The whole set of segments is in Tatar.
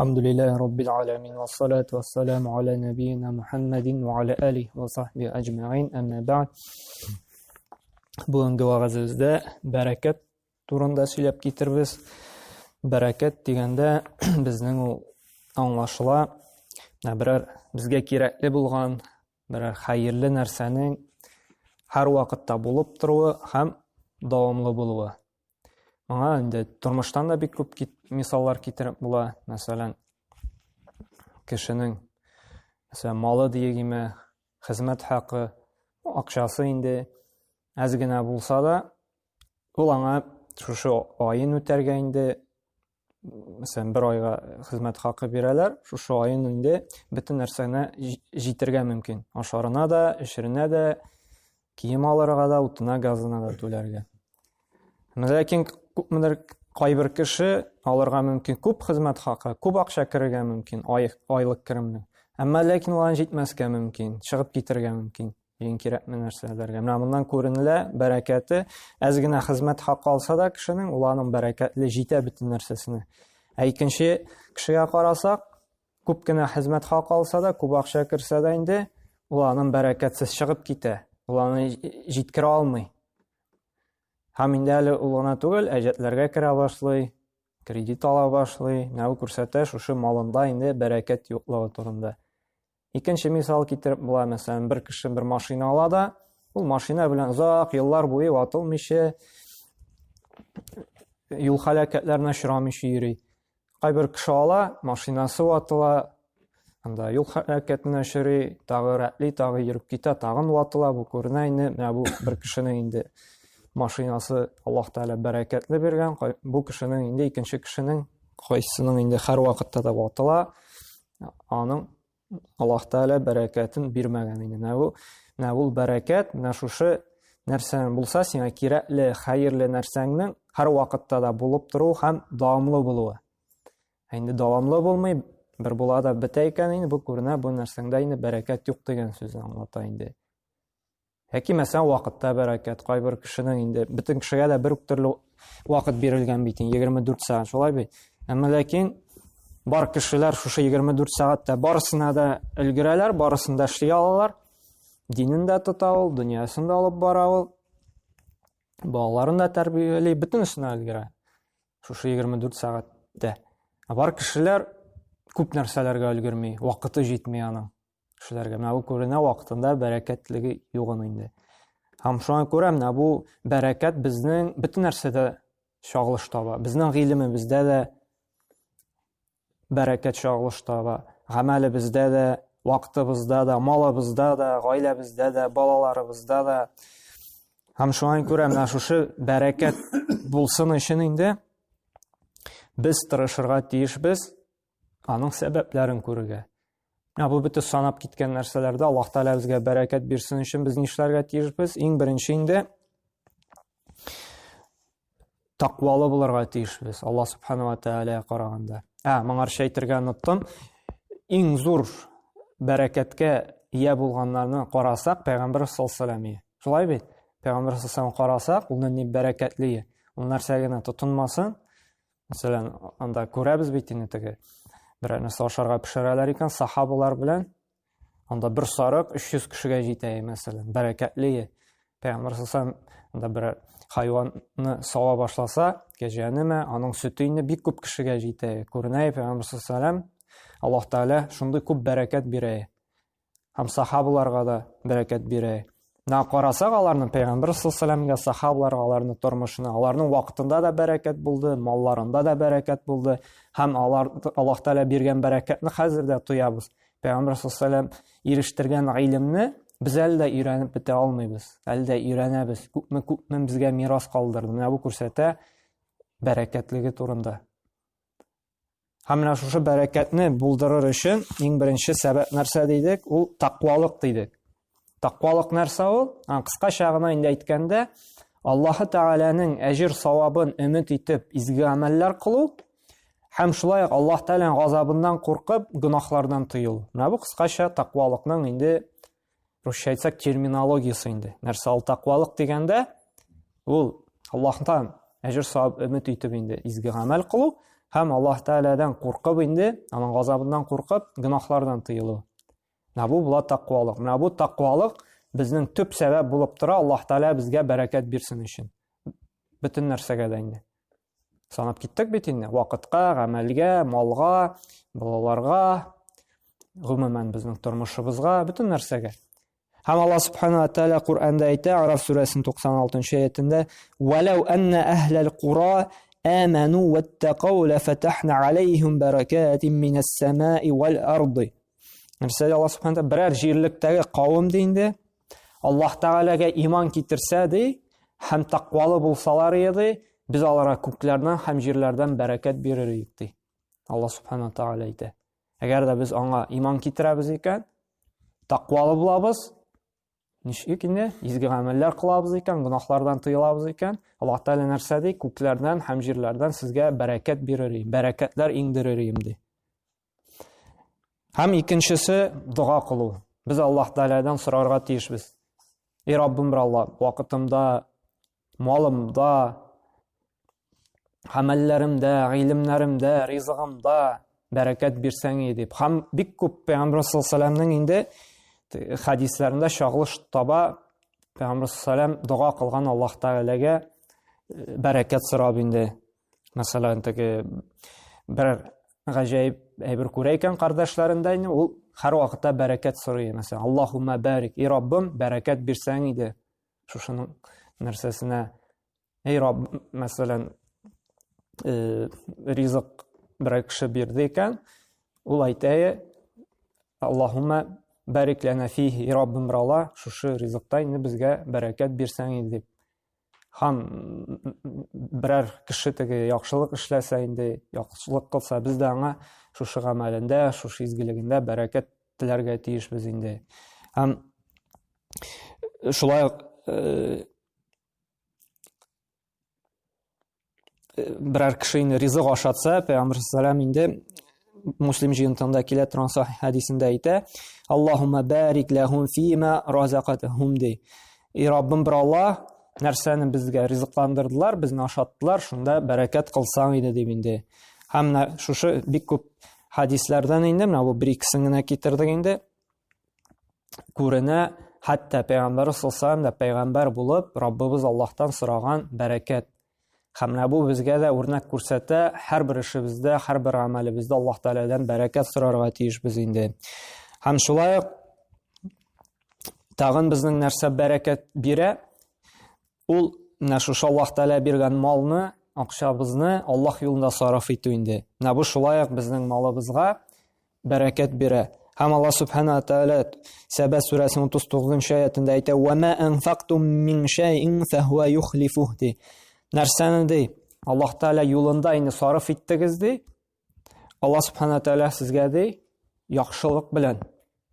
الحمد لله رب العالمين والصلاة والسلام على نبينا محمد وعلى آله وصحبه أجمعين أما بعد Бүгінгі вағызымызда бәрәкәт турында сөйләп кетербез. Бәрәкәт дегенде безнең ул аңлашыла берәр безгә кирәкле булган берәр хәерле нәрсәнең һәр вакытта булып торуы һәм дәвамлы булуы. Аңа инде тормыштан да бик күп мисаллар китереп була. Мәсәлән, кешенең малы диегеме, хезмәт хакы, акчасы инде әз генә булса да, ул аңа шушы айын үтәргә инде, мәсәлән, бер айга хезмәт хакы бирәләр, шушы айын инде бөтен нәрсәне җитәргә мөмкин. Ашарына да, эшеренә дә, кием алырга да, утына, газына да түләргә. Ләкин күпмедер кайбер кеше алырга мөмкин күп хезмәт хакы, күп акча керергә мөмкин, айлык керемне. Әмма ләкин ул җитмәскә мөмкин, чыгып китәргә мөмкин. Ең кирәкле нәрсәләргә. Менә моннан күренелә бәрәкәте, әз генә хезмәт хакы алса да кешенең, ул аның бәрәкәтле җитә бөтен нәрсәсенә. Икенче кешегә карасак, күп кенә хезмәт хакы алса да, күп акча керсә дә инде, ул аның бәрәкәтсез чыгып китә. Ул аны җиткерә алмый. Һәм инде әле ул гына түгел, әҗәтләргә керә башлый, кредит ала башлый, нәү күрсәтә шушы малында инде бәрәкәт юклыгы турында. Икенче мисал китереп була, мәсәлән, бер кеше бер машина ала да, ул машина белән озак еллар буе ватылмыйча, юл һәлакәтләренә очрамыйча йөри. Кайбер кеше ала, машинасы ватыла, анда юл һәлакәтенә очрый, тагы рәтли, тагы йөреп китә, тагын ватыла, бу күренә инде, менә бу бер кешенең инде машинасы Аллаһ Тәгалә бәрәкәтле биргән, бу кешенең инде икенче кешенең кайсының инде һәр вакытта да ватыла, аның Аллаһ Тәгалә бәрәкәтен бирмәгән инде. Менә ул бәрәкәт, менә шушы нәрсәң булса, сиңа кирәкле, хәерле нәрсәңнең һәр вакытта да булып тору һәм дәвамлы булуы. Инде дәвамлы булмый, бер була да бетә икән инде, бу күренә, бу нәрсәңдә инде бәрәкәт юк дигән сүзне аңлата инде. Яки мәсәлән вакытта бәрәкәт, кайбер кешенең инде бөтен кешегә дә бер үк төрле вакыт бирелгән бит, 24 сәгать, шулай бит. Әмма ләкин бар кешеләр шушы 24 сәгатьтә барысына да өлгерәләр, барысын да эшли алалар. Динен дә тота ул, дөньясын да алып бара ул. Балаларын да тәрбиялый, бөтен эшенә өлгерә. Шушы 24 сәгатьтә. Бар кешеләр күп нәрсәләргә өлгерми, вакыты җитми аның. Кешеләргә менә бу күренә, вакытында бәрәкәтлеге югын инде. Һәм шуңа күрә менә бу бәрәкәт безнең бөтен нәрсәдә чагылыш таба. Безнең гыйлемебездә дә бәрәкәт чагылыш таба. Гамәлебездә дә, вакытыбызда да, малыбызда да, гаиләбездә дә, балаларыбызда да. Һәм шуңа күрә менә шушы бәрәкәт булсын өчен инде без тырышырга тиешбез, аның сәбәпләрен күрергә. Бу бөтен санап киткән нәрсәләрдә Аллаһ Тәгалә безгә бәрәкәт бирсен өчен без нишләргә тиешбез? Иң беренче инде тақвалы булырга тиешбез. Аллаһ Субханаһу ва Тәгаләгә караганда. Моңарча әйтергә оныттым. Иң зур бәрәкәткә ия булганнарны карасак, Пәйгамбәр саллаллаһу алейһи. Шулай бит? Пәйгамбәр саллаллаһу карасак, ул нинди бәрәкәтле. Ул нәрсәгә тотынмасын. Мәсәлән, анда күрәбез бит инде теге бер нәрсә ашарга пешерәләр икән сахабалар белән. Анда бер сарык 300 кешегә җитә, мәсәлән, бәрәкәтле. Пәйгамбәр саллаллаһу анда бер хайванны сава башласа, кәҗәнеме, аның сөте инде бик күп кешегә җитә. Күренә, Пәйгамбәр саллаллаһу Аллаһ Тәгалә шундый күп бәрәкәт бирә. Һәм сахабаларга да бәрәкәт бирә. Менә карасак аларны Пәйгамбәр саллаллаһу сахабаларга аларның тормышына, аларның вакытында да бәрәкәт булды, малларында да бәрәкәт булды. Һәм Аллаһ Тәгалә биргән бәрәкәтне хәзер дә тоябыз. Пәйгамбәр саллаллаһу ирештергән гыйлемне без әле дә өйрәнеп бетә алмыйбыз. Әле дә өйрәнәбез. Күпме безгә мирас калдырды. Менә бу күрсәтә бәрәкәтлеге турында. Һәм менә шушы бәрәкәтне булдырыр өчен иң беренче сәбәп нәрсә дидек? Ул тақвалык дидек. Тақвалык нәрсә ул? Кыскача гына инде әйткәндә, Аллаһ Тәгаләнең әҗир савабын өмет итеп изге амәлләр кылу һәм шулай Аллаһ Тәгаләнең газабыннан куркып, гынаһлардан тыелу. Менә бу кыскача тақвалыкның инде русча әйтсәк терминологиясы инде. Нәрсә ул тақвалык дигәндә? Ул Аллаһтан әҗир савап өмет итеп инде изге амәл кылу һәм Аллаһ Тәгаләдән куркып инде, аның газабыннан куркып, гөнаһлардан тыелу. Бу була тақвалык. Бу тақвалык безнең төп сәбәп булып тора, Аллаһ Тәгалә безгә бәрәкәт бирсен өчен. Бөтен нәрсәгә дә инде. Санап киттек бит инде. Вакытка, гамәлгә, малга, балаларга, гомумән безнең тормышыбызга, бөтен нәрсәгә. Һәм Аллаһ Субханаһу ва Тәгалә Куръанда әйтә, Араф сүрәсенең 96-нчы аятында: "Валау анна ахлал кура аману ваттақау лафатахна алейхим баракатин минас самаи вал арди." Нәрсә Аллаһ Субханаһу ва Тәгалә берәр җирлектәге кавым инде Аллаһ Тәгаләгә иман китерсә ди, һәм тақвалы булсалар иде, без аларга күкләрдән һәм җирләрдән бәрәкәт бирер идек ди. Аллаһ Субханаһу ва Тәгалә әйтә. Әгәр дә без аңа иман китерәбез икән, тақвалы булабыз, ничек инде изге гамәлләр кылабыз икән, гөнаһлардан тыелабыз икән, Аллаһ Тәгалә нәрсә ди? Күкләрдән һәм җирләрдән сезгә бәрәкәт бирер, бәрәкәтләр иңдерер ди. Һәм икенчесе дуга кылу. Без Аллаһ Тәгаләдән сорарга тиешбез. Эй Раббым Алла, вакытымда, малымда, гамәлләремдә, гыйлемнәремдә, ризыгымда бәрәкәт бирсәң дип. Һәм бик күп Пәйгамбәр саллаллаһу инде хадисләрендә чагылыш таба, Пәйгамбәр саллаллаһу дуга кылган Аллаһ Тәгаләгә бәрәкәт сорап инде. Мәсәлән, теге бер гаҗәйп әйбер күрә икән кардәшләрендә инде, ул һәр вакытта бәрәкәт сорый. Мәсәлән, Аллаһумма бәрик, эй Раббым, бәрәкәт бирсәң иде. Шушының нәрсәсенә, эй Раббым, мәсәлән, ризык бер кеше бирде икән, ул әйтә: Аллаһумма бәрик лана фиһи, эй Раббым Алла, шушы ризыкта инде безгә бәрәкәт бирсәң иде дип. Һәм берәр кеше теге яхшылык эшләсә инде, яхшылык кылса, без дә аңа шушы гамәлендә, шушы изгелегендә бәрәкәт теләргә тиешбез инде. Һәм шулай берәр кеше инде ризык ашатса, Пәйгамбәр саллаллаһу инде Муслим җыентында килә торган сахих хадисендә әйтә: Аллаһумма бәрик ләһум фима разақатахум ди. И Раббым Алла, нәрсәне безгә ризыкландырдылар, безне ашаттылар, шунда бәрәкәт кылсаң иде дип инде. Һәм шушы бик күп хадисләрдән инде, менә бу бер-икесен генә китердек инде. Күренә, хәтта Пәйгамбәр саллаллаһу да пәйгамбәр булып, Раббыбыз Аллаһтан сораган бәрәкәт. Һәм бу безгә дә үрнәк күрсәтә, һәрбер эшебездә, һәрбер гамәлебездә Аллаһ Тәгаләдән бәрәкәт сорарга тиешбез инде. Һәм шулай тагын безнең нәрсә бәрәкәт бирә? Ул шушы Аллаһ Тәгалә биргән малны, акчабызны Аллаһ юлында сарыф итү инде. Бу шулай безнең малыбызга бәрәкәт бирә. Һәм Аллаһ Субханаһу ва Тәгалә Саба сүрәсенең 39-нчы аятында әйтә: "Ва ма анфактум мин шайин фахуа юхлифух" ди. Нәрсәне ди? Аллаһ Тәгалә юлында инде сарыф иттегез ди. Аллаһ Субханаһу ва Тәгалә сезгә ди яхшылык белән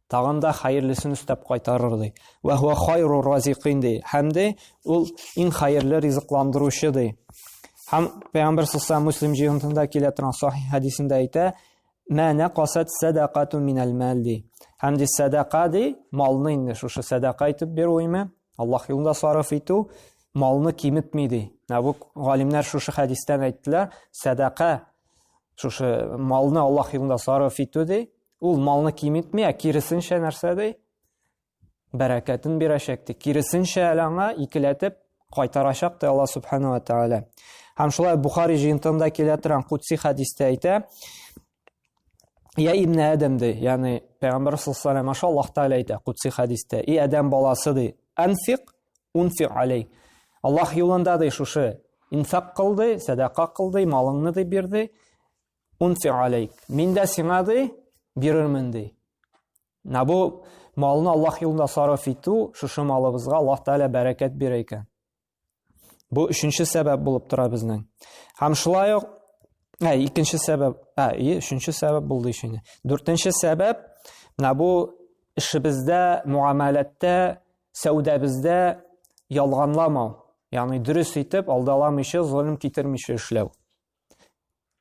тагын да хәерлесен өстәп кайтарыр ди. Ва хуа хайру разиқин ди. Һәм ди ул иң хәерле ризыкландыручы ди. Һәм Пәйгамбәр саллаллаһу Муслим җыентында килә торган сахих хадисендә әйтә: "Ма нақасат садақату минал мал" ди. Һәм ди садақа ди, малны инде шушы садақа итеп бирү име, Аллаһ юлында сарыф итү малны киметми ди. Бу галимнәр шушы хадистән әйттеләр, садақа шушы малны Аллаһ юлында сарыф итү ди, ул малны киметми, киресенчә нәрсә ди? Бәрәкәтен бирәчәк ди. Киресенчә аңа икеләтеп кайтарачак ди Аллаһ Субханаһу ва Тәгалә. Һәм шулай Бухари җыентында килә торган кутси хадистә әйтә: "Я ибн Адам" ди, ягъни Пәйгамбәр саллаллаһу алейһи Аллаһ Тәгалә әйтә кутси хадистә: "И адам баласы ди, анфиқ унфиқ алей." Аллаһ юлында ди шушы инфак кылды, садақа кылды, малыңны ди бирде, унфиқ алейк. Мин дә сиңа ди бирермен ди. Бу малны Аллаһ юлында сарыф итү, шушы малыбызга Аллаһ Тәгалә бәрәкәт бирә икән. Бу өченче сәбәп булып тора безнең. Һәм шулай ук икенче сәбәп, өченче сәбәп булды ишене. Дүртенче сәбәп, бу эшебездә, муамәләттә, сәүдәбездә ялганламау. Ягъни дөрес итеп, алдаламыйча, зулым китермичә эшләү.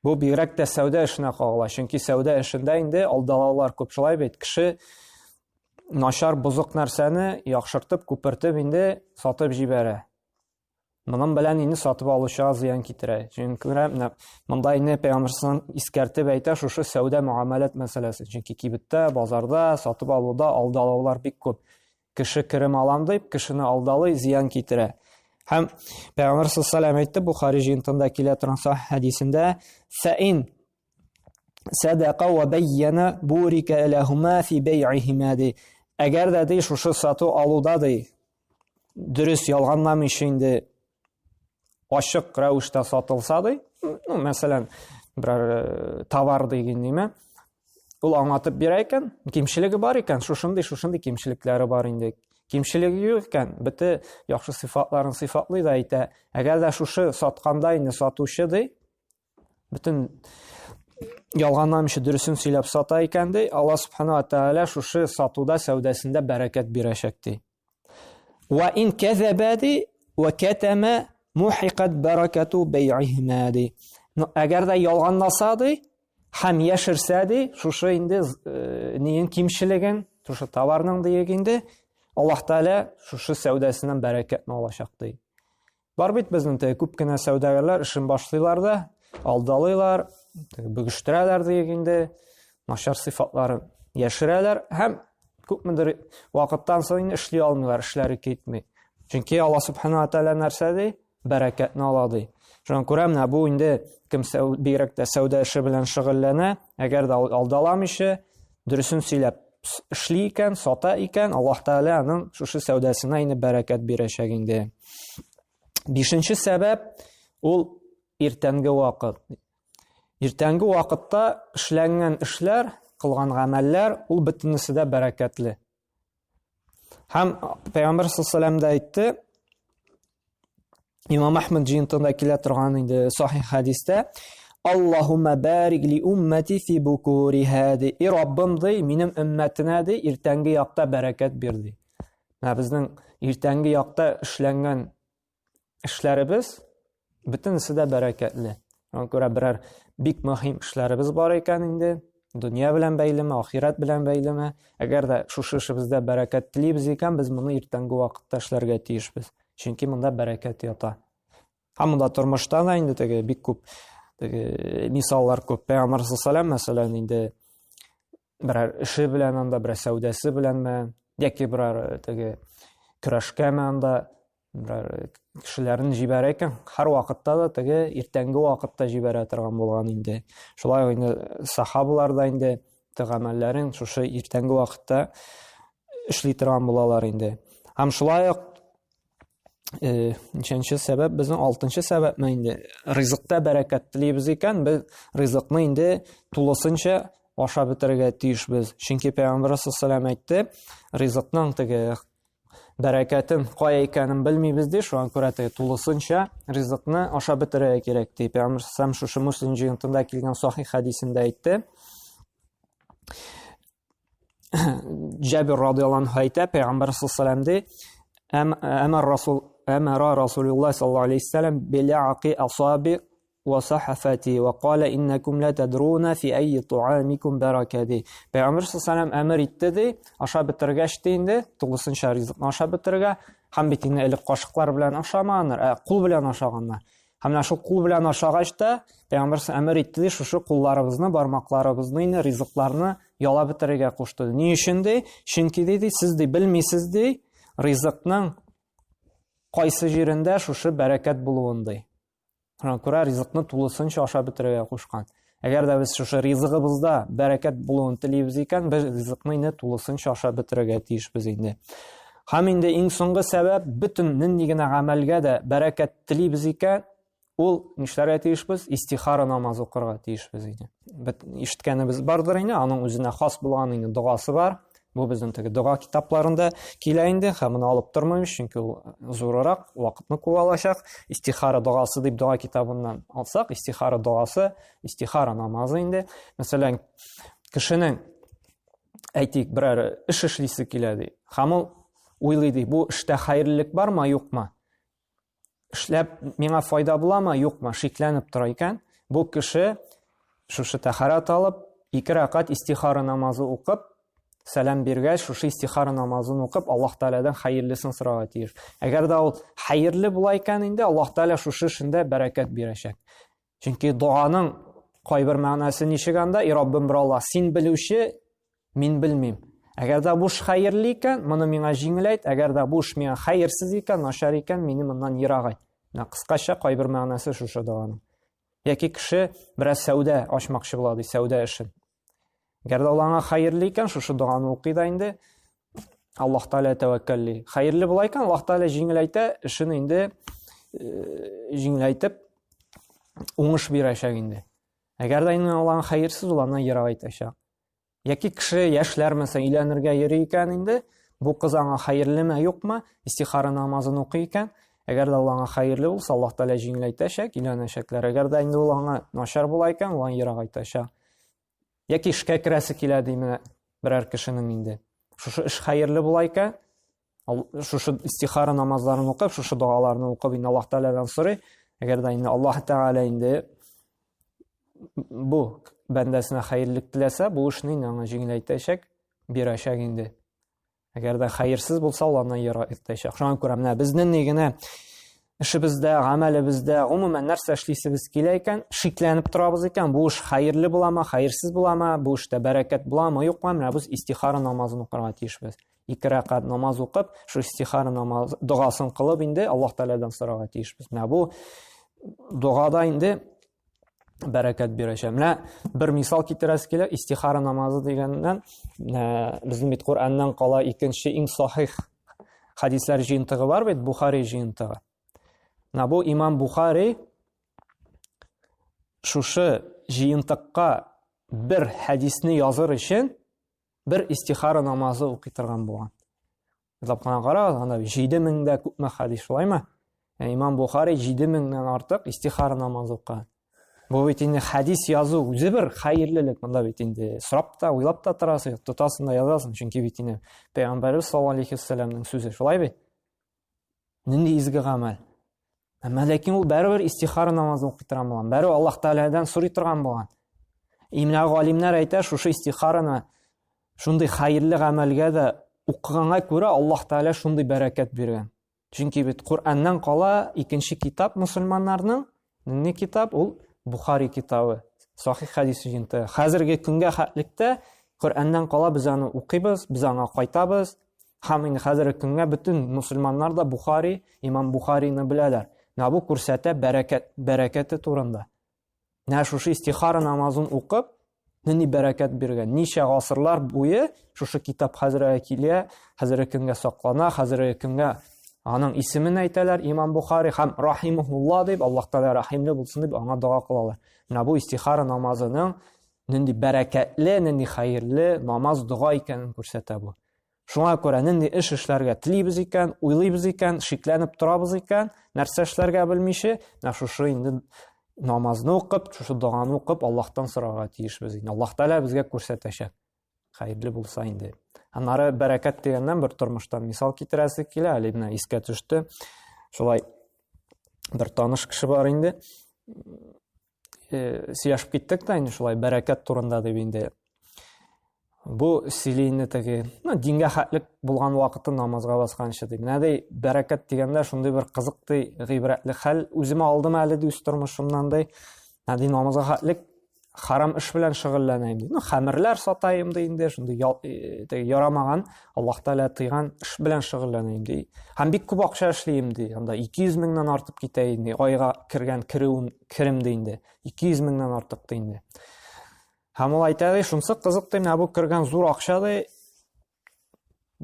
Бу бигрәк тә сәүдә эшенә кагыла. Чөнки сәүдә эшендә инде алдалаулар күп. Шулай бит, кеше начар, бузык нәрсәне яхшыртып, күпертеп инде сатып җибәрә. моның белән инде сатып алучыга зыян китерә. Чөнки монда инде Пәйгамбәр искәртеп әйтә шушы сәүдә муамалат мәсьәләсе. Чөнки кибеттә, базарда, сатып алуда алдалаулар бик күп. Кеше керем алам дип, кешене алдалый, зыян китерә. Һәм Пәйгамбәр саллаллаһу әйтте, Бухари җыентында килә торган сахih хәдисендә: "Фаин садаqa ва байяна бурика лахума фи бай'ихима." Әгәр дә ди шушы сату алуда ди дөрес ялганламыйча инде ачык рәвештә сатылса ди, мәсәлән, бер товар дигән ул аңлатып бирә икән, кимчелеге бар икән, шушындый кимчелекләре бар инде. Кимчелеге юк икән, бите яхшы сыйфатларын сыйфатлый да әйтә. Әгәр дә шушы сатканда инде сатучы ди, бөтен ялганламыйча дөресен сөйләп сата икән ди, Аллаһ субхана ва тааля шушы сатуда, сәүдәсендә бәрәкәт бирәчәк ди. Ва ин казаба ди ва катама мухиqat баракату бай'ихима ди. Әгәр дә ялганласа ди, һәм яшерсә ди, шушы инде ниен кимчелеген, шушы товарның дигәндә Аллаһ Тәала шушы сәүдәсеннән бәрәкәтне алачак ди. Бар бит безнең күп кенә сәүдәгәрләр эшен башлыйлар да, алдалыйлар, бөгештерәләр дигәндә, начар сыйфатларын яшерәләр һәм күпмедер вакыттан соң эшли алмыйлар, эшләре китми. Чөнки Аллаһ Субхана ва Тәала нәрсә ди? Бәрәкәтне ала ди. Шуңа күрә менә бу инде кем бигрәк тә сәүдә эше белән шөгыльләнә, әгәр дә алдаламыйча, дөресен сөйләп эшли икән, сата икән, Аллаһ Тәала аның шушы сәүдәсенә инде бәрәкәт бирәчәк инде. 5нче сәбәп ул иртәнге вакыт. Иртәнге вакытта эшләнгән эшләр, кылган гамәлләр ул бөтенесе дә бәрәкәтле. Һәм Пәйгамбәр саллаллаһу алейһи әйтте, Имам Ахмад җыентында килә торган инде сахih хәдистә: "Аллаһумма барик ли уммати фи букуриха." И Раббым ди, минем өммәтенә ди, иртәнге якта бәрәкәт бир ди. Безнең иртәнге якта эшләнгән эшләребез бөтенесе дә бәрәкәтле. Аңа күрә берәр бик мөһим эшләребез бар икән инде, дөнья белән бәйлеме, ахират белән бәйлеме. Әгәр дә шушы эшебездә бәрәкәт телибез икән, без моны иртәнге вакытта эшләргә тиешбез. Чөнки монда бәрәкәт ята. Һәм монда тормышта да инде теге бик күп мисаллар күп. Пәйгамбәр саллаллаһу мәсәлән инде берәр эше белән анда, берәр сәүдәсе беләнме, яки берәр теге көрәшкәме анда берәр кешеләрне җибәрә икән, һәр вакытта да теге иртәнге вакытта җибәрә торган булган инде. Шулай инде сахабалар да инде гамәлләрен шушы иртәнге вакытта эшли торган булалар инде. Һәм шулай ук ничәнче сәбәп, безнең 6нчы сәбәп инде ризыкта бәрәкәт телибез икән, без ризыкны инде тулысынча ашап бетерергә тиешбез. Чөнки Пәйгамбәр саллаллаһу әйтте, ризыкның теге бәрәкәтен кая икәнен белмибез ди, шуңа күрә теге тулысынча ризыкны ашап бетерергә кирәк ди. Пәйгамбәр саллаллаһу шушы Муслим җыентында килгән сахih хәдисендә әйтте. Җабир радиллаһу анһу әйтә, Пәйгамбәр саллаллаһу ди, أمر رسول الله صلى الله عليه وسلم بلعق أصابع وصحفتي وقال إنكم لا تدرون في أي طعامكم بركة دي. Peygamber sallallahu emir etdi di, aşağı bitirgəşdi indi, tugusынча ризыкны ашап битергә, һәм бит инде элек кашыклар белән ашаманнар, кул белән ашаганнар. Һәм шул кул белән ашагач та Пәйгамбер эмир etdi di, шушы кулларыбызны, бармакларыбызны инде ризыкларны ялап битергә кушты. Ни өчен ди? Чөнки ди, сез ди белмисез ди, ризыкның кайсы җирендә шушы бәрәкәт булуын ди. Шуңа күрә ризыкны тулысынча ашап бетерергә кушкан. Әгәр дә без шушы ризыгыбызда бәрәкәт булуын телибез икән, без ризыкны инде тулысынча ашап бетерергә тиешбез инде. Һәм инде иң соңгы сәбәп, бөтен нинди генә гамәлгә дә бәрәкәт телибез икән, ул нишләргә тиешбез? Истихара намазы укырга тиешбез инде. Ишеткәнебез бардыр инде, аның үзенә хас булган инде дугасы бар. Бу безнең теге дуга китапларында килә инде, һәм моны алып тормыймыз, чөнки ул зуррак, вакытны күп алачак. Истихара дугасы дип дуга китабыннан алсак, истихара дугасы, истихара намазы инде. Мәсәлән, кешенең әйтик, берәр эш эшлисе килә ди. Һәм ул уйлый ди, бу эштә хәерлелек бармы, юкмы? Эшләп миңа файда буламы, юкмы? Шикләнеп тора икән. Бу кеше шушы тәһарат алып, 2 ракат истихара намазы укып, сәлам биргәч, шушы истихара намазын укып, Аллаһ Тәгаләдән хәерлесен сорарга тиеш. Әгәр дә ул хәерле була икән инде, Аллаһ Тәгалә шушы эшендә бәрәкәт бирәчәк. Чөнки дуаның кайбер мәгънәсе ничек анда? И Раббым бер Аллаһ, син белүче, мин белмим. Әгәр дә бу эш хәерле икән, моны миңа җиңел әйт. Әгәр дә бу эш миңа хәерсез икән, начар икән, мине моннан ерак әйт. Кыскача кайбер мәгънәсе шушы дуаның. Яки кеше бераз сәүдә ачмакчы була ди, сәүдә эшен. Әгәр дә ул аңа хәерле икән, шушы дуаны укый да инде, Аллаһ Тәгалә тәвәккәлли. Хәерле була икән, Аллаһ Тәгалә җиңеләйтә, эшен инде җиңеләйтеп уңыш бирәчәк инде. Әгәр дә инде ул аңа хәерсез, ул аннан ерак әйтәчәк. Яки кеше яшьләр мәсәлән өйләнергә йөри икән инде, бу кыз аңа хәерлеме, юкмы, истихара намазын укый икән, әгәр дә ул аңа хәерле булса, Аллаһ Тәгалә җиңеләйтәчәк, өйләнәчәкләр. Әгәр дә инде ул аңа начар була икән, ул аңа ерак әйтәчәк. Яки эшкә керәсе килә диме берәр кешенең инде. Шушы эш хәерле була икән, шушы истихара намазларын укып, шушы дуаларны укып, инде Аллаһ Тәгаләдән сорый. Әгәр дә инде Аллаһ Тәгалә инде бу бәндәсенә хәерлек теләсә, бу эшне аңа җиңеләйтәчәк, бирәчәк инде. Әгәр дә хәерсез булса, ул аннан ерак әйтәчәк. Шуңа күрә менә безнең генә эшебездә, гамәлебездә, гомумән нәрсә эшлисебез килә икән, шикләнеп торабыз икән, бу эш хәерле буламы, хәерсез буламы, бу эштә бәрәкәт буламы, юкмы, менә без истихара намазын укырга тиешбез. 2 рәкать намаз укып, шу истихара намаз дугасын кылып инде Аллаһ Тәгаләдән сорарга тиешбез. Менә бу дугада инде бәрәкәт бирәчәк. Менә бер мисал китерәс килә, истихара намазы дигәннән, безнең бит Кураннан кала икенче иң сахих хадислар җыентыгы бар бит, Бухари җыентыгы. Менә бу Имам Бухари шушы җыентыкка бер хадисны языр өчен бер истихара намазы укый торган булган. Запкана карагыз, анда 7000 дә күпме хадис шулаймы? Имам Бухари 7000-нән артык истихара намазы укыган. Бу бит инде хадис язу үзе бер хәерлелек, монда бит инде сорап та, уйлап та торасың, тотасың да язасың, чөнки бит инде Пәйгамбәрбез саллаллаһу алейхи ва сәлламның сүзе, шулай бит. Нинди изге гамәл. Ләкин ул бәрбер истихара намазын укый торган булган, бәрбер Аллаһ Тәгаләдән сорый торган булган. Имна галимнәр әйтә, шушы истихараны шундый хәерле гамәлгә дә укыганга күрә Аллаһ Тәгалә шундый бәрәкәт биргән. Чөнки бит Кураннан кала икенче китап мусульманнарның, нинди китап? Ул Бухари китабы, сахих хадис җыентыгы. Хәзерге көнгә хәтлектә Кураннан кала без аны укыйбыз, без аңа кайтабыз. Һәм инде хәзерге көнгә бөтен мусульманнар да Бухари, Имам Бухарины беләләр. Менә бу күрсәтә бәрәкәте турында. Менә шушы истихара намазын укып, нинди бәрәкәт биргән. Ничә гасырлар буе шушы китап хәзергә килә, хәзерге көнгә саклана, хәзерге көнгә аның исемен әйтәләр, Имам Бухари һәм рахимахулла дип, Аллаһ Тәгалә рәхимле булсын дип аңа дуа кылалар. Менә бу истихара намазының нинди бәрәкәтле, нинди хәерле намаз дуа икәнен күрсәтә бу. Шуңа күрә нинди эш эшләргә телибез икән, уйлыйбыз икән, шикләнеп торабыз икән, нәрсә эшләргә белмичә, менә шушы инде намазны укып, шушы дуаны укып, Аллаһтан сорарга тиешбез инде. Аллаһ Тәгалә безгә күрсәтәчәк. Хәерле булса инде. Аннары бәрәкәт дигәннән бер тормыштан мисал китерәсе килә, әле менә искә төште. Шулай бер таныш кеше бар инде. Сөйләшеп киттек тә инде шулай бәрәкәт турында дип инде. Бу сөйләйне теге, дингә хәтлек булган вакытта намазга басканчы ди. Менә ди бәрәкәт дигәндә шундый бер кызык ди, гыйбрәтле хәл үземә алдым әле ди үз тормышымнан ди. Менә ди намазга хәтлек харам эш белән шөгыльләнәм ди. Хәмерләр сатайым ди инде, шундый ярамаган, Аллаһ Тәгалә тыйган эш белән шөгыльләнәм ди. Һәм бик күп акча эшлим ди. Анда 200 меңнән артып китә инде. Айга кергән керем ди инде. 200 меңнән артык ди инде. Һәм ул әйтә ди, шунсы кызык ди, менә бу кергән зур акча ди.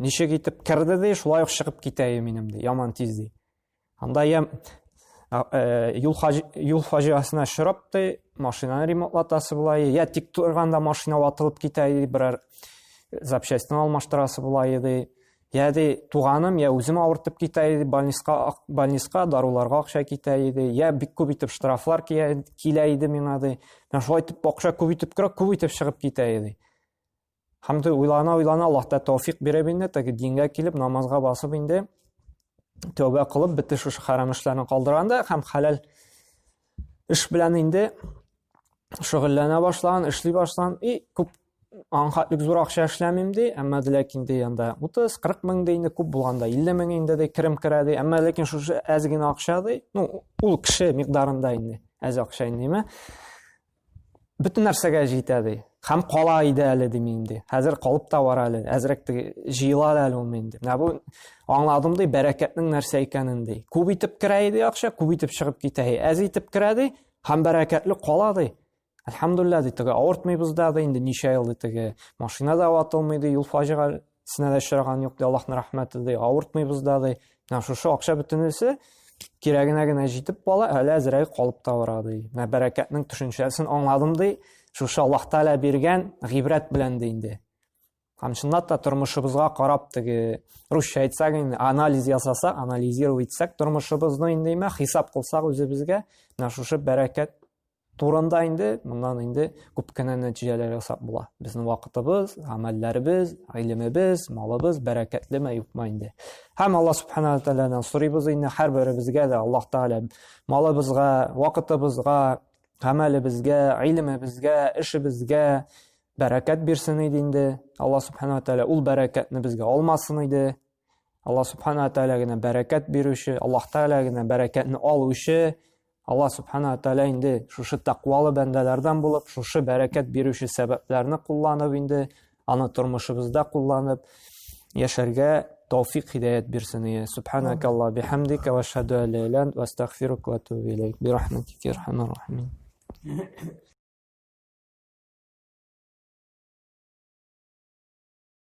Ничек итеп керде ди, шулай ук чыгып китә минем ди, яман тиз ди. Анда юл фаҗиасына очрап ди, машинаны ремонтлатасы була, я тик торганда машина ватылып китә ди, берәр запчастьны алмаштырасы була ди. Я ди туганым, я үзем авыртып китә ди, больниска даруларга акча китә ди. Я бик күп итеп штрафлар килә иде миңа ди. Менә шулай итеп акча күп итеп керә, күп итеп чыгып китә ди. Һәм уйлана Аллаһ та тәүфик бирә инде, теге дингә килеп намазга басып инде тәүбә кылып бите шушы харам эшләрне калдырганда һәм хәлал эш белән инде шөгыльләнә башлаган, эшли башлаган, и күп аңхатлык зур акча эшләмим ди, әмма ләкин ди анда 30-40 мең ди инде күп булганда 50 мең инде ди кирим керә ди, әмма ләкин шушы әз генә акча ди, ул кеше микъдарында инде, әз акча инде, бөтен нәрсәгә җитә ди. Һәм кала иде әле димим ди. Хәзер калып та бар әле, әзрәк җыела әле ул инде. Менә бу аңладым ди, бәрәкәтнең нәрсә икәнен ди. Күп итеп керә иде акча, күп итеп чыгып китә. Әз итеп керә ди, һәм бәрәкәтле кала ди. Әлхәмдүлилләh ди, теге авыртмыйбыз да инде ничә ел ди, теге машинада ватылмый ди, юл фаҗигасына да очраган юк ди, Аллаһның рәхмәте ди, авыртмыйбыз да ди. Менә шушы акча бөтенесе кирәгенә генә җитеп бала, әле әзрәк калып та бара ди. Менә бәрәкәтнең төшенчәсен аңладым ди. Шушы Аллаһ Тәгалә биргән гыйбрәт белән ди инде. Һәм чынлап та тормышыбызга карап, теге русча әйтсәк инде, анализ ясасак, анализировать итсәк тормышыбызны инде хисап кылсак үзебезгә, менә шушы бәрәкәт турында инде, моннан инде күп кенә нәтиҗәләр ясап була. Безнең вакытыбыз, гамәлләребез, гыйлемебез, малыбыз бәрәкәтлеме юкмы инде. Һәм Аллаһ Субханаһу ва Тәгаләдән сорыйбыз инде һәрберебезгә дә Аллаһ Тәгалә малыбызга, вакытыбызга, гамәлебезгә, гыйлемебезгә, эшебезгә бәрәкәт бирсен иде инде. Аллаһ Субханаһу ва Тәгалә ул бәрәкәтне безгә алмасын иде. Аллаһ Субханаһу ва Тәгалә генә бәрәкәт бирүче, Аллаһ Тәгалә генә бәрәкәтне алучы. Аллаһ Субханаһу ва Тәгалә инде шушы тақвалы бәндәләрдән булып, шушы бәрәкәт бирүче сәбәпләрне кулланып инде, аны тормышыбызда кулланып яшәргә тауфик хидаят бирсен иде. Субханакаллаһу бихамдика ва ашһаду ан ла илаха илля анта ва астагфирука ва атубу илейк. Бирахматика я архамар рахимин.